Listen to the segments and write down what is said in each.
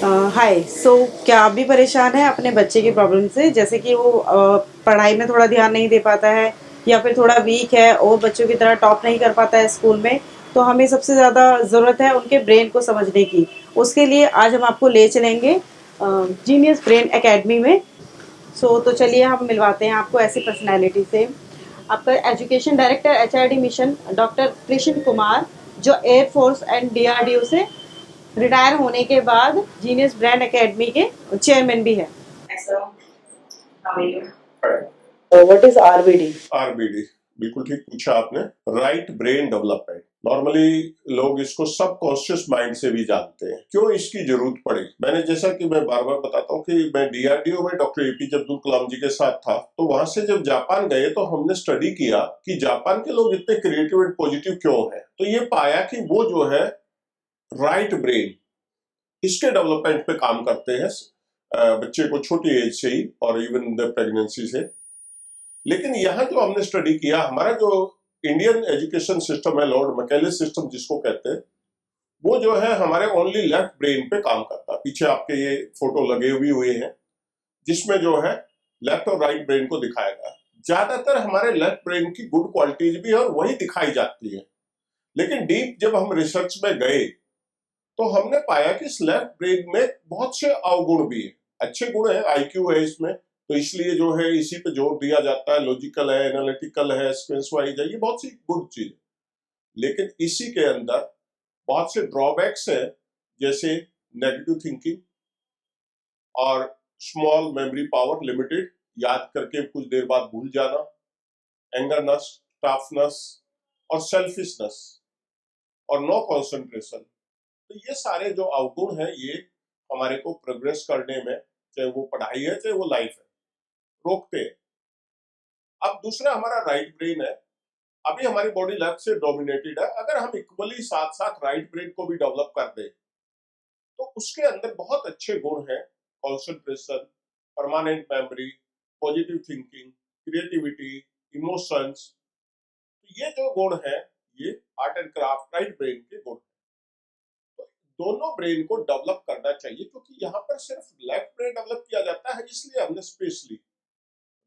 हाय क्या आप भी परेशान हैं अपने बच्चे की प्रॉब्लम से, जैसे कि वो पढ़ाई में थोड़ा ध्यान नहीं दे पाता है या फिर थोड़ा वीक है और बच्चों की तरह टॉप नहीं कर पाता है स्कूल में। तो हमें सबसे ज़्यादा ज़रूरत है उनके ब्रेन को समझने की। उसके लिए आज हम आपको ले चलेंगे जीनियस ब्रेन एकेडमी में। तो चलिए हम मिलवाते हैं आपको ऐसी पर्सनैलिटी से। आपका education director HRD mission doctor Krishna Kumar, जो एयरफोर्स एंड डीआरडीओ से रिटायर होने के बाद जीनियस ब्रांड एकेडमी के चेयरमैन भी है। What is RBD? आरबीडी, बिल्कुल ठीक पूछा आपने। राइट ब्रेन डेवलपमेंट, नॉर्मली लोग इसको सब कॉन्शियस माइंड से भी जानते हैं। क्यों इसकी जरूरत पड़ी? मैंने जैसा कि मैं बार बार बताता हूँ कि मैं डीआरडीओ में डॉक्टर एपीजे अब्दुल कलाम जी के साथ था, तो वहां से जब जापान गए तो हमने स्टडी किया कि जापान के लोग इतने क्रिएटिव एंड पॉजिटिव क्यों हैं। तो ये पाया कि वो जो है राइट ब्रेन, इसके डेवलपमेंट पे काम करते हैं बच्चे को छोटी एज से ही और इवन द प्रेगनेंसी से। लेकिन यहाँ जो हमने स्टडी किया, हमारा जो इंडियन एजुकेशन सिस्टम है, लॉर्ड मैकेले सिस्टम जिसको कहते हैं, वो जो है हमारे ओनली लेफ्ट ब्रेन पे काम करता है। पीछे आपके ये फोटो लगे हुए हैं जिसमें जो है लेफ्ट और राइट ब्रेन को दिखाया गया। ज्यादातर हमारे लेफ्ट ब्रेन की गुड क्वालिटीज भी है और वही दिखाई जाती है। लेकिन डीप जब हम रिसर्च में गए तो हमने पाया कि इस लेफ्ट ब्रेन में बहुत से अवगुण भी है। अच्छे गुण है, आईक्यू है इसमें, तो इसलिए जो है इसी पे जोर दिया जाता है। लॉजिकल है, एनालिटिकल है, सीक्वेंस वाइज है, ये बहुत सी गुड चीज है। लेकिन इसी के अंदर बहुत से ड्रॉबैक्स है, जैसे नेगेटिव थिंकिंग और स्मॉल मेमोरी पावर, लिमिटेड, याद करके कुछ देर बाद भूल जाना, एंगरनेस, टफनेस और सेल्फिशनेस और नो कंसंट्रेशन। तो ये सारे जो अवगुण हैं, ये हमारे को प्रोग्रेस करने में, चाहे वो पढ़ाई है चाहे वो लाइफ है, रोकते हैं। अब दूसरा हमारा राइट ब्रेन है। अभी हमारी बॉडी लेफ्ट से डोमिनेटेड है। अगर हम इक्वली साथ साथ राइट ब्रेन को भी डेवलप कर दें तो उसके अंदर बहुत अच्छे गुण हैं। Concentration, permanent memory, positive thinking, creativity, emotions. ये जो गुण है, ये art and craft right brain के गुण। दोनों ब्रेन को डेवलप करना चाहिए, क्योंकि यहाँ पर सिर्फ लेफ्ट ब्रेन डेवलप किया जाता है, इसलिए हमने स्पेशली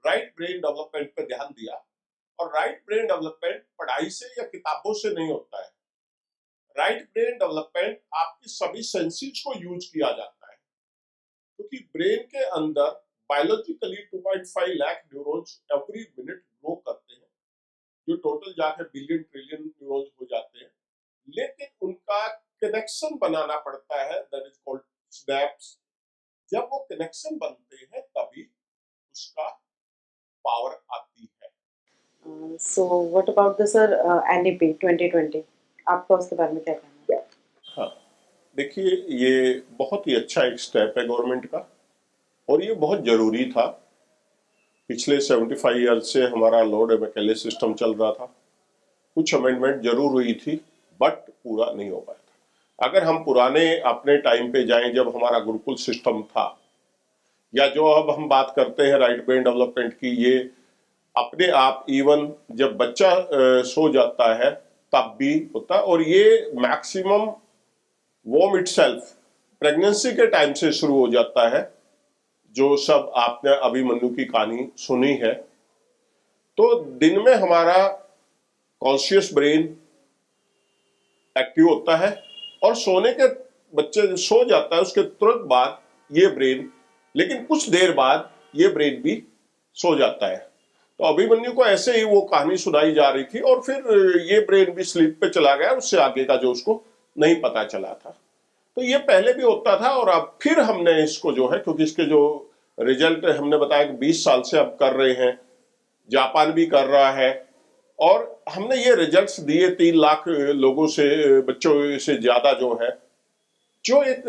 राइट ब्रेन डेवलपमेंट पर ध्यान दिया। और राइट ब्रेन डेवलपमेंट पढ़ाई से या किताबों से नहीं होता है। राइट ब्रेन डेवलपमेंट आपकी सभी सेंसेस को यूज किया जाता है, क्योंकि ब्रेन के अंदर biologically 2.5 lakh neurons every minute grow करते हैं, जो टोटल जाकर बिलियन ट्रिलियन न्यूरॉन्स हो जाते हैं। लेकिन उनका कनेक्शन बनाना पड़ता है, दैट इज कॉल्ड स्नैप्स। जब वो कनेक्शन बनते हैं तभी उसका पावर आती है। What about the sir NEP 2020? आपका उसके बारे में क्या कहना है? हाँ, देखिए, ये बहुत ही अच्छा एक स्टेप है गवर्नमेंट का, और ये बहुत जरूरी था। पिछले 75 ईयर से हमारा लॉर्ड मैकेले सिस्टम चल रहा था। कुछ अमेंडमेंट जरूर हुई थी, बट पूरा नहीं हो पाया था। अगर हम पुराने अपने टाइम पे जाएं, जब हमारा गुरुकुल सिस्टम था, या जो अब हम बात करते हैं राइट ब्रेन डेवलपमेंट की, ये अपने आप इवन जब बच्चा सो जाता है तब भी होता है। और ये मैक्सिमम वोम इटसेल्फ प्रेगनेंसी के टाइम से शुरू हो जाता है, जो सब आपने अभिमन्यु की कहानी सुनी है। तो दिन में हमारा कॉन्शियस ब्रेन एक्टिव होता है, और सोने के, बच्चे सो जाता है उसके तुरंत बाद ये ब्रेन, लेकिन कुछ देर बाद ये ब्रेन भी सो जाता है। तो अभिमन्यु को ऐसे ही वो कहानी सुनाई जा रही थी, और फिर ये ब्रेन भी स्लीप पे चला गया, उससे आगे का जो उसको नहीं पता चला था। तो ये पहले भी होता था, और अब फिर हमने इसको जो है, क्योंकि इसके जो रिजल्ट हमने बताया कि 20 साल से अब कर रहे हैं, जापान भी कर रहा है, और हमने ये रिजल्ट्स दिए 3 लाख लोगों से, बच्चों से ज्यादा जो है, जो एक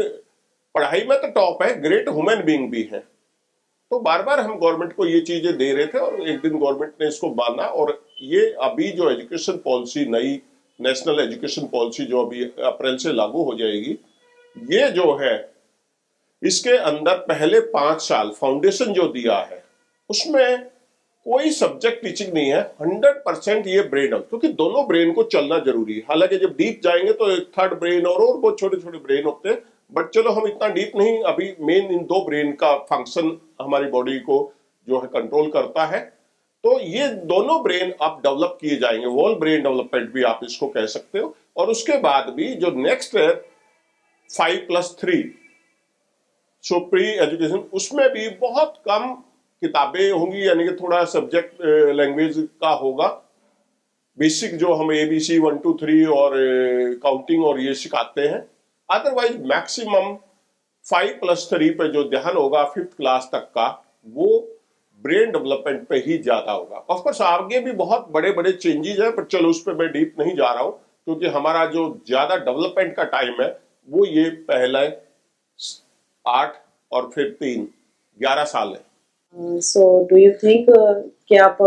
पढ़ाई में तो टॉप है, ग्रेट ह्यूमन बीइंग भी है। तो बार बार हम गवर्नमेंट को ये चीजें दे रहे थे, और एक दिन गवर्नमेंट ने इसको माना। और ये अभी जो एजुकेशन पॉलिसी, नई नेशनल एजुकेशन पॉलिसी जो अभी अप्रैल से लागू हो जाएगी, ये जो है इसके अंदर पहले 5 साल फाउंडेशन जो दिया है, उसमें कोई सब्जेक्ट टीचिंग नहीं है। 100% ये ब्रेन, क्योंकि दोनों ब्रेन को चलना जरूरी है। हालांकि जब डीप जाएंगे तो एक थर्ड ब्रेन और बहुत छोटे छोटे ब्रेन होते हैं, बट चलो हम इतना डीप नहीं, अभी मेन इन दो ब्रेन का फंक्शन हमारी बॉडी को जो है कंट्रोल करता है। तो ये दोनों ब्रेन अब डेवलप किए जाएंगे, होल ब्रेन डेवलपमेंट भी आप इसको कह सकते हो। और उसके बाद भी जो नेक्स्ट है 5+3 सो प्री एजुकेशन, उसमें भी बहुत कम किताबें होंगी, यानी कि थोड़ा सब्जेक्ट लैंग्वेज का होगा। बेसिक जो हम ABC 1 2 3 और काउंटिंग और ये सिखाते हैं। अदरवाइज मैक्सिमम 5+3 पे जो ध्यान होगा 5th क्लास तक का, वो ब्रेन डेवलपमेंट पे ही ज्यादा होगा। ऑफकोर्स आगे भी बहुत बड़े बड़े चेंजेस हैं, पर चलो उस पर मैं डीप नहीं जा रहा हूं, क्योंकि हमारा जो ज्यादा डेवलपमेंट का टाइम है वो ये पहले 8 और फिर 11 साल है। सो डू यू थिंक कि आप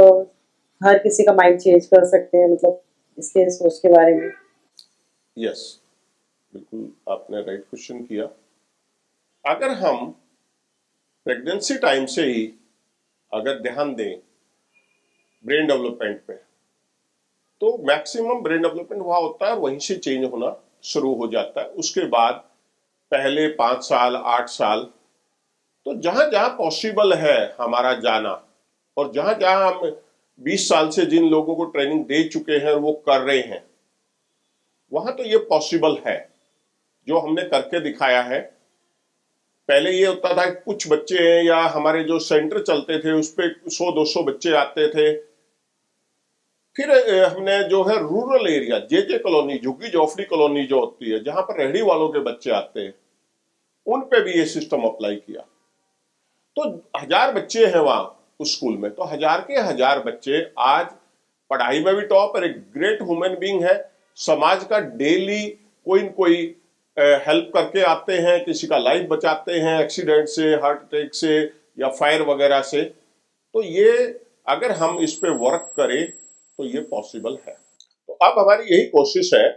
हर किसी का माइंड चेंज कर सकते हैं, मतलब इसके सोच के बारे में? यस, बिल्कुल आपने राइट क्वेश्चन किया। अगर हम प्रेगनेंसी टाइम से ही अगर ध्यान दें ब्रेन डेवलपमेंट पे, तो मैक्सिमम ब्रेन डेवलपमेंट वहां होता है, वहीं से चेंज होना शुरू हो जाता है। उसके बाद पहले 5 साल 8 साल, तो जहां जहां पॉसिबल है हमारा जाना, और जहां जहां हम 20 साल से जिन लोगों को ट्रेनिंग दे चुके हैं वो कर रहे हैं, वहां तो ये पॉसिबल है जो हमने करके दिखाया है। पहले ये होता था कि कुछ बच्चे हैं, या हमारे जो सेंटर चलते थे उस पे 100-200 बच्चे आते थे। फिर हमने जो है रूरल एरिया, जे कॉलोनी, झुग्गी झोपड़ी कॉलोनी जो होती है, जहां पर रेहड़ी वालों के बच्चे आते हैं, उन पे भी ये सिस्टम अप्लाई किया। तो 1000 बच्चे हैं वहां उस स्कूल में, तो 1000 के 1000 बच्चे आज पढ़ाई में भी टॉप और एक ग्रेट ह्यूमन बीइंग है। समाज का डेली कोई न कोई हेल्प करके आते हैं, किसी का लाइफ बचाते हैं एक्सीडेंट से, हार्ट अटैक से या फायर वगैरह से। तो ये अगर हम इस पे वर्क करें तो ये पॉसिबल है। तो अब हमारी यही कोशिश है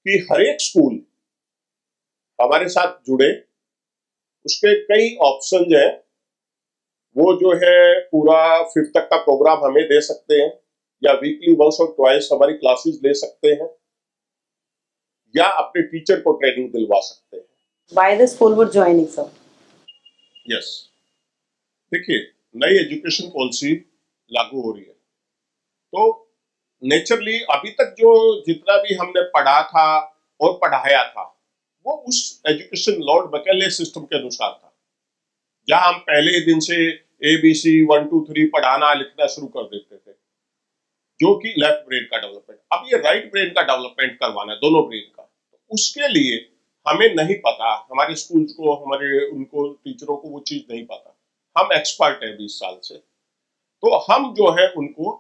कि हर एक स्कूल हमारे साथ जुड़े। उसके कई ऑप्शन हैं, वो जो है पूरा 5th तक का प्रोग्राम हमें दे सकते हैं, या वीकली वंस और ट्वाइस हमारी क्लासेस ले सकते हैं, या अपने टीचर को ट्रेनिंग दिलवा सकते हैं। Why the school would joining, sir? Yes, देखिए नई एजुकेशन पॉलिसी लागू हो रही है, तो नेचुरली अभी तक जो जितना भी हमने पढ़ा था और पढ़ाया था वो उस एजुकेशन लॉर्ड बकेले सिस्टम के अनुसार था, जहां हम पहले दिन से ABC 1 2 3 पढ़ाना लिखना शुरू कर देते थे, जो कि लेफ्ट ब्रेन का डेवलपमेंट। अब ये राइट ब्रेन का डेवलपमेंट करवाना है, दोनों ब्रेन का। तो उसके लिए हमें नहीं पता, हमारे स्कूल्स को, हमारे उनको टीचरों को वो चीज नहीं पता। हम एक्सपर्ट हैं 20 साल से, तो हम जो है उनको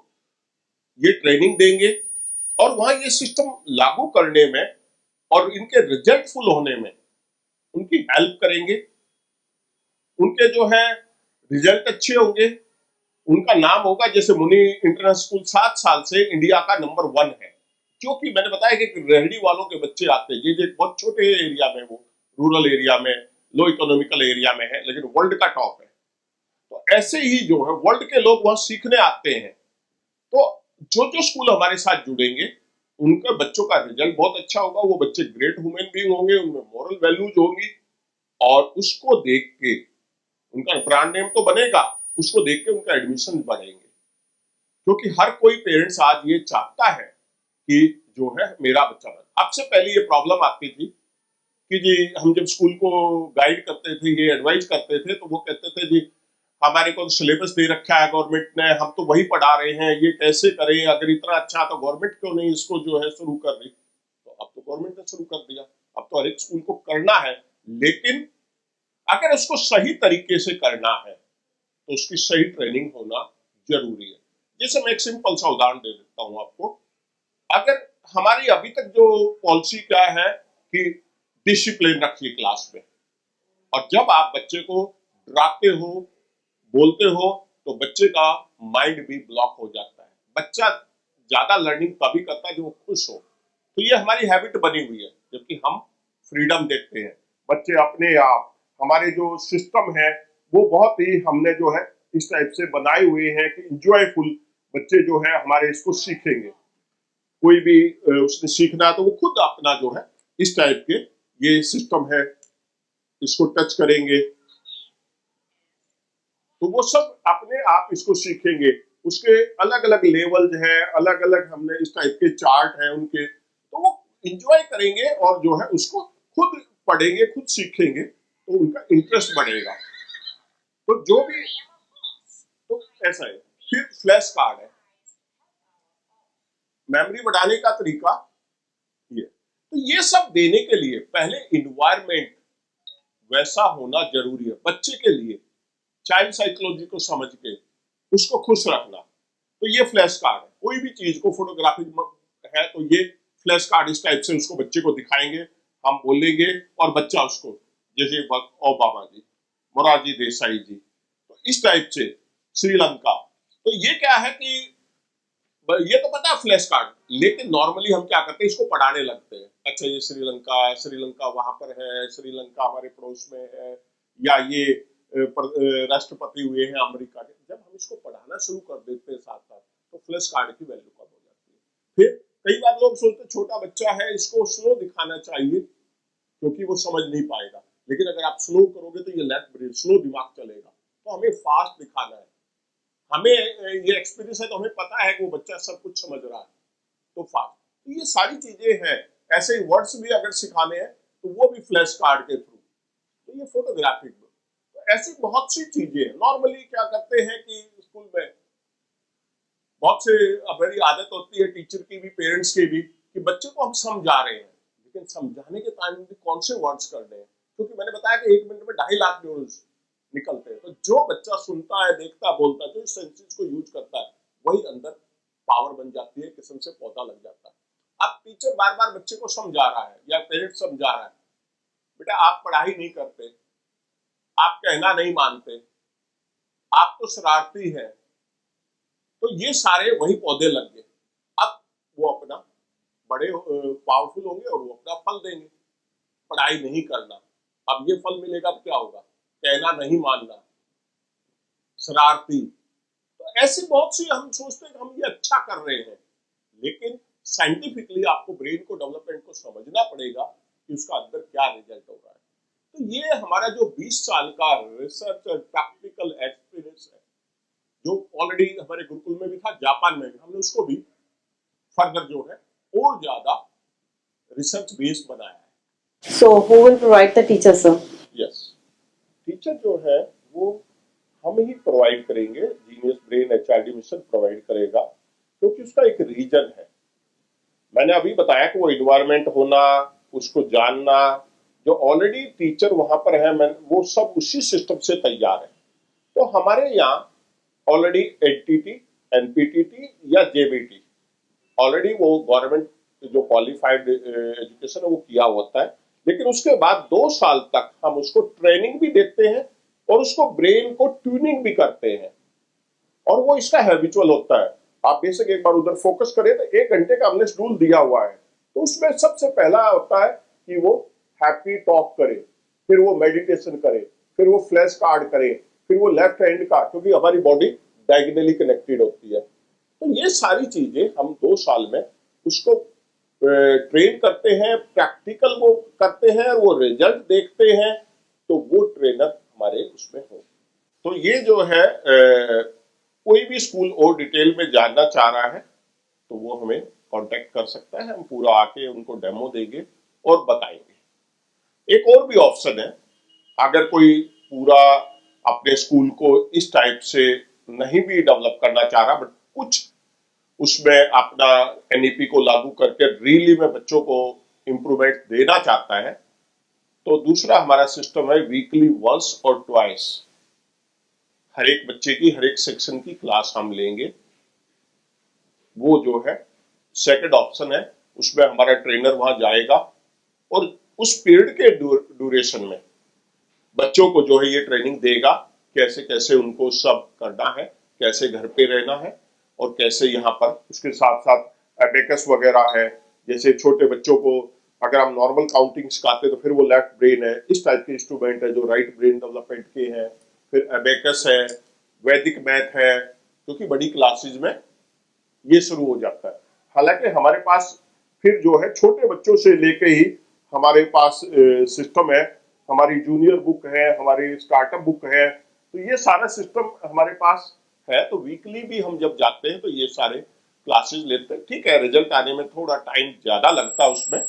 ये ट्रेनिंग देंगे, और वहां ये सिस्टम लागू करने में और इनके रिजल्टफुल होने में उनकी हेल्प करेंगे। उनके जो है रिजल्ट अच्छे होंगे, उनका नाम होगा, जैसे मुनि इंटरनेशनल स्कूल 7 साल से इंडिया का नंबर 1 है, क्योंकि मैंने बताया कि रेहड़ी वालों के बच्चे आते हैं, ये बहुत छोटे एरिया में, वो रूरल एरिया में, लो इकोनॉमिकल एरिया में है, लेकिन वर्ल्ड का टॉप है। तो ऐसे ही जो है वर्ल्ड के लोग वहां सीखने आते हैं। तो जो जो स्कूल हमारे साथ जुड़ेंगे उनके बच्चों का रिजल्ट बहुत अच्छा होगा, वो बच्चे ग्रेट ह्यूमन बीइंग होंगे, उनमें मॉरल वैल्यूज होंगी, और उसको देख के उनका ब्रांड नेम तो बनेगा, उसको देख के उनका एडमिशन बढ़ेंगे। क्योंकि हर कोई पेरेंट्स आज ये चाहता है कि जो है मेरा बच्चा बने। अब से पहले ये प्रॉब्लम आती थी कि जी हम जब स्कूल को गाइड करते थे, ये एडवाइज करते थे, तो वो कहते थे जी हमारे को सिलेबस दे रखा है गवर्नमेंट ने, हम तो वही पढ़ा रहे हैं, ये कैसे करें, अगर इतना अच्छा तो गवर्नमेंट क्यों नहीं इसको जो है शुरू कर रही। तो अब तो गवर्नमेंट ने शुरू कर दिया, अब तो हर एक स्कूल को करना है, लेकिन अगर उसको सही तरीके से करना है तो उसकी सही ट्रेनिंग होना जरूरी है। जैसे मैं एक सिंपल सा उदाहरण दे देता हूं आपको। अगर हमारी अभी तक जो पॉलिसी क्या है कि डिसिप्लिन रखिए क्लास में, और जब आप बच्चे को डराते हो, बोलते हो, तो बच्चे का माइंड भी ब्लॉक हो जाता है। बच्चा ज्यादा लर्निंग तभी करता है जब वो खुश हो। तो ये हमारी हैबिट बनी हुई है, जबकि हम फ्रीडम देते हैं। बच्चे अपने आप, हमारे जो सिस्टम है वो बहुत ही हमने जो है इस टाइप से बनाए हुए हैं कि इंजॉयफुल बच्चे जो है हमारे इसको सीखेंगे। कोई भी उसने सीखना है तो वो खुद अपना जो है इस टाइप के ये सिस्टम है, इसको टच करेंगे तो वो सब अपने आप इसको सीखेंगे। उसके अलग अलग लेवल है, अलग अलग हमने इस टाइप के चार्ट हैं उनके, तो वो इंजॉय करेंगे और जो है उसको खुद पढ़ेंगे, खुद सीखेंगे, तो उनका इंटरेस्ट बढ़ेगा। तो जो भी, तो ऐसा है। फिर फ्लैश कार्ड है, मेमोरी बढ़ाने का तरीका ये। तो ये सब देने के लिए पहले इन्वायरमेंट वैसा होना जरूरी है बच्चे के लिए, चाइल्ड साइकोलॉजी को समझ के उसको खुश रखना। तो ये फ्लैश कार्ड है, कोई भी चीज को फोटोग्राफी है तो ये फ्लैश कार्ड इस टाइप से उसको बच्चे को दिखाएंगे, हम बोलेंगे और बच्चा उसको, जैसे ओबामा जी, मोरारजी देसाई जी, तो इस टाइप से श्रीलंका। तो ये क्या है कि ये तो पता है फ्लैश कार्ड, लेकिन नॉर्मली हम क्या करते हैं, इसको पढ़ाने लगते हैं। अच्छा ये श्रीलंका, श्रीलंका वहां पर है, श्रीलंका हमारे पड़ोस में है, या ये राष्ट्रपति हुए हैं अमेरिका के। जब हम इसको पढ़ाना शुरू कर देते हैं साथ साथ, तो फ्लैश कार्ड की वैल्यू कम हो जाती है। फिर कई बार लोग सोचते छोटा बच्चा है, इसको स्लो दिखाना चाहिए क्योंकि वो समझ नहीं पाएगा, लेकिन अगर आप स्लो करोगे तो ये लेफ्ट ब्रेन स्लो दिमाग चलेगा। तो हमें फास्ट दिखाना है, हमें ये एक्सपीरियंस है, तो हमें पता है कि वो बच्चा सब कुछ समझ रहा है, तो फास्ट। तो ये सारी चीजें हैं। ऐसे ही वर्ड्स भी अगर सिखाने हैं तो वो भी फ्लैश कार्ड के थ्रू। तो ये फोटोग्राफिक, तो ऐसी बहुत सी चीजें हैं। नॉर्मली क्या करते हैं कि स्कूल में बहुत से, मेरी आदत होती है टीचर की भी, पेरेंट्स की भी, कि बच्चे को हम समझा रहे हैं, लेकिन समझाने के टाइम में कौन से वर्ड्स कर रहे हैं, क्योंकि मैंने बताया कि 1 मिनट में 2.5 लाख न्यूरॉन्स निकलते हैं। तो जो बच्चा सुनता है, देखता, बोलता है, जो इस सेंसेस को यूज करता है, वही अंदर पावर बन जाती है, किस्म से पौधा लग जाता है। अब टीचर बार बार बच्चे को समझा रहा है या पेरेंट्स समझा रहा है, बेटा आप पढ़ाई नहीं करते, आप कहना नहीं मानते, आप तो शरारती है, तो ये सारे वही पौधे लग गए। अब वो अपना बड़े पावरफुल होंगे और वो अपना फल देंगे। पढ़ाई नहीं करना, अब ये फल मिलेगा तो क्या होगा, कहना नहीं मानना, शरारती। तो ऐसी बहुत सी, हम सोचते हैं कि हम ये अच्छा कर रहे हैं, लेकिन साइंटिफिकली आपको ब्रेन को, डेवलपमेंट को समझना पड़ेगा कि उसका अंदर क्या रिजल्ट हो रहा है। तो ये हमारा जो 20 साल का रिसर्च और प्रैक्टिकल एक्सपीरियंस है, जो ऑलरेडी हमारे गुरुकुल में भी था, जापान में भी, हमने उसको भी फर्दर जो है और ज्यादा रिसर्च बेस्ड बनाया है। So, who will provide the teacher, sir? Yes, teacher जो है वो हम ही प्रोवाइड करेंगे, genius brain HRD mission provide करेगा, क्योंकि उसका एक रीजन है। मैंने अभी बताया कि वो इन्वायरमेंट होना, उसको जानना, जो ऑलरेडी टीचर वहां पर है, मैं वो सब उसी सिस्टम से तैयार है। तो हमारे यहाँ ऑलरेडी एनटीटी, एनपीटीटी या जेबीटी, ऑलरेडी वो गवर्नमेंट जो क्वालिफाइड एजुकेशन है वो किया होता है, लेकिन उसके बाद 2 साल तक हम उसको ट्रेनिंग भी देते हैं और उसको ब्रेन को ट्यूनिंग भी करते हैं, और वो इसका हैबिचुअल होता है। आप बेशक एक बार उधर फोकस करें तो 1 घंटे का हमने शेड्यूल दिया हुआ है, तो उसमें सबसे पहला होता है कि वो हैप्पी टॉक करे, फिर वो मेडिटेशन करे, फिर वो फ्लैश कार्ड करे, फिर वो लेफ्ट हैंड का, क्योंकि हमारी बॉडी डायगोनली कनेक्टेड होती है। तो ये सारी चीजें हम 2 साल में उसको ट्रेन करते हैं, प्रैक्टिकल वो करते हैं और वो रिजल्ट देखते हैं, तो वो ट्रेनर हमारे उसमें हो। तो ये जो है कोई भी स्कूल और डिटेल में जानना चाह रहा है तो वो हमें कांटेक्ट कर सकता है, हम पूरा आके उनको डेमो देंगे और बताएंगे। एक और भी ऑप्शन है, अगर कोई पूरा अपने स्कूल को इस टाइप से नहीं भी डेवलप करना चाह रहा, बट कुछ उसमें अपना एनईपी को लागू करके रियली में बच्चों को इम्प्रूवमेंट देना चाहता है, तो दूसरा हमारा सिस्टम है वीकली वंस और ट्वाइस, हर एक बच्चे की, हर एक सेक्शन की क्लास हम लेंगे। वो जो है सेकंड ऑप्शन है, उसमें हमारा ट्रेनर वहां जाएगा और उस पीरियड के ड्यूरेशन में बच्चों को जो है ये ट्रेनिंग देगा, कैसे कैसे उनको सब करना है, कैसे घर पे रहना है, और कैसे यहाँ पर उसके साथ साथ एबेकस वगैरह है। जैसे छोटे बच्चों को अगर हम नॉर्मल काउंटिंग सिखाते तो फिर वो लेफ्ट ब्रेन है, इस टाइप के इंस्ट्रूमेंट है जो राइट ब्रेन डेवलपमेंट के हैं। फिर एबेकस है, वैदिक मैथ है, क्योंकि बड़ी क्लासेज में ये शुरू हो जाता है। हालांकि हमारे पास फिर जो है छोटे बच्चों से लेके ही हमारे पास सिस्टम है, हमारी जूनियर बुक है, हमारी स्टार्टअप बुक है, तो ये सारा सिस्टम हमारे पास है। तो वीकली भी हम जब जाते हैं तो ये सारे क्लासेस लेते हैं। ठीक है, रिजल्ट आने में थोड़ा टाइम ज्यादा लगता है उसमें,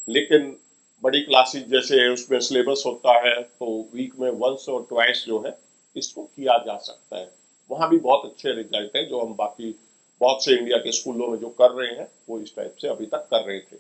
लेकिन बड़ी क्लासेस जैसे उसमें सिलेबस होता है तो वीक में वंस और ट्वाइस जो है इसको किया जा सकता है। वहाँ भी बहुत अच्छे रिजल्ट है जो हम बाकी बहुत से इंडिया के स्कूलों में जो कर रहे हैं वो इस टाइप से अभी तक कर रहे थे।